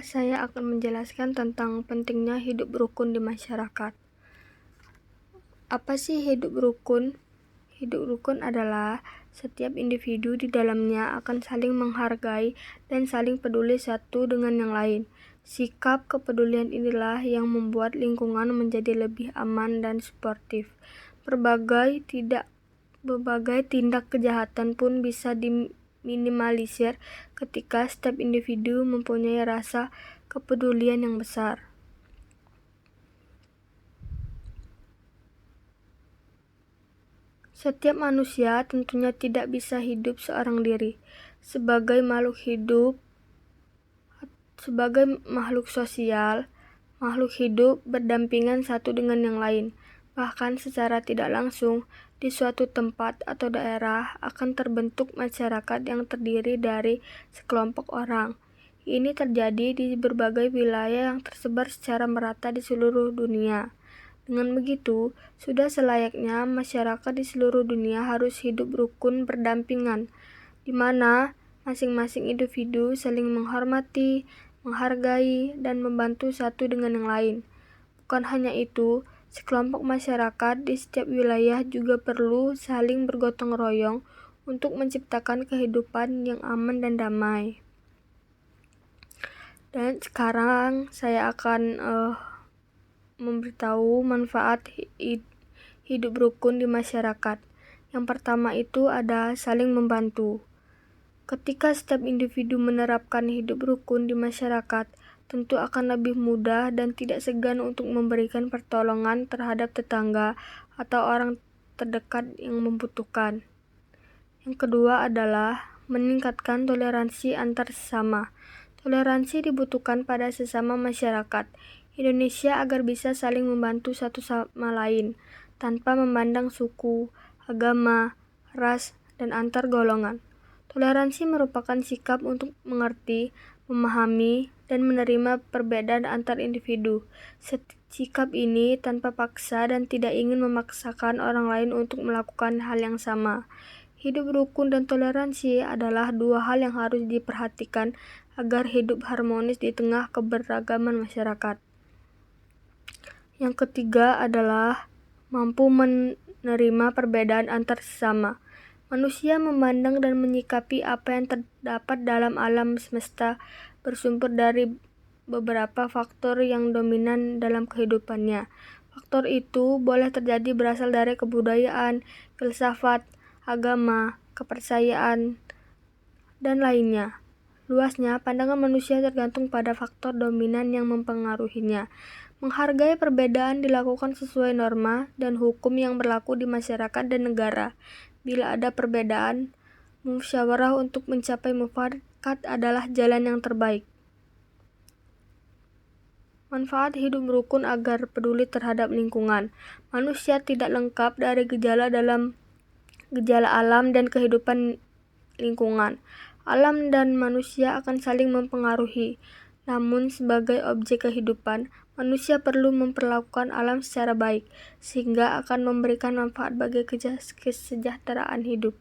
saya akan menjelaskan tentang pentingnya hidup rukun di masyarakat. Apa sih hidup rukun? Hidup rukun adalah setiap individu di dalamnya akan saling menghargai dan saling peduli satu dengan yang lain. Sikap kepedulian inilah yang membuat lingkungan menjadi lebih aman dan suportif. Berbagai tindak kejahatan pun bisa diminimalisir ketika setiap individu mempunyai rasa kepedulian yang besar. Setiap manusia tentunya tidak bisa hidup seorang diri. Sebagai makhluk sosial, makhluk hidup berdampingan satu dengan yang lain. Bahkan secara tidak langsung, di suatu tempat atau daerah akan terbentuk masyarakat yang terdiri dari sekelompok orang. Ini terjadi di berbagai wilayah yang tersebar secara merata di seluruh dunia. Dengan begitu, sudah selayaknya masyarakat di seluruh dunia harus hidup rukun berdampingan, di mana masing-masing individu saling menghormati, menghargai, dan membantu satu dengan yang lain. Bukan hanya itu, sekelompok masyarakat di setiap wilayah juga perlu saling bergotong royong untuk menciptakan kehidupan yang aman dan damai. Dan sekarang saya akan memberitahu manfaat hidup rukun di masyarakat. Yang pertama itu ada saling membantu. Ketika setiap individu menerapkan hidup rukun di masyarakat, tentu akan lebih mudah dan tidak segan untuk memberikan pertolongan terhadap tetangga atau orang terdekat yang membutuhkan. Yang kedua adalah meningkatkan toleransi antar sesama. Toleransi dibutuhkan pada sesama masyarakat Indonesia agar bisa saling membantu satu sama lain tanpa memandang suku, agama, ras, dan antar golongan. Toleransi merupakan sikap untuk mengerti, memahami, dan menerima perbedaan antar individu. Sikap ini tanpa paksa dan tidak ingin memaksakan orang lain untuk melakukan hal yang sama. Hidup rukun dan toleransi adalah dua hal yang harus diperhatikan agar hidup harmonis di tengah keberagaman masyarakat. Yang ketiga adalah mampu menerima perbedaan antar sesama. Manusia memandang dan menyikapi apa yang terdapat dalam alam semesta bersumber dari beberapa faktor yang dominan dalam kehidupannya. Faktor itu boleh terjadi berasal dari kebudayaan, filsafat, agama, kepercayaan, dan lainnya. Luasnya, pandangan manusia tergantung pada faktor dominan yang mempengaruhinya. Menghargai perbedaan dilakukan sesuai norma dan hukum yang berlaku di masyarakat dan negara. Bila ada perbedaan, musyawarah untuk mencapai mufakat adalah jalan yang terbaik. Manfaat hidup rukun agar peduli terhadap lingkungan. Manusia tidak lengkap dari gejala alam dan kehidupan lingkungan. Alam dan manusia akan saling mempengaruhi. Namun sebagai objek kehidupan, manusia perlu memperlakukan alam secara baik, sehingga akan memberikan manfaat bagi kesejahteraan hidup.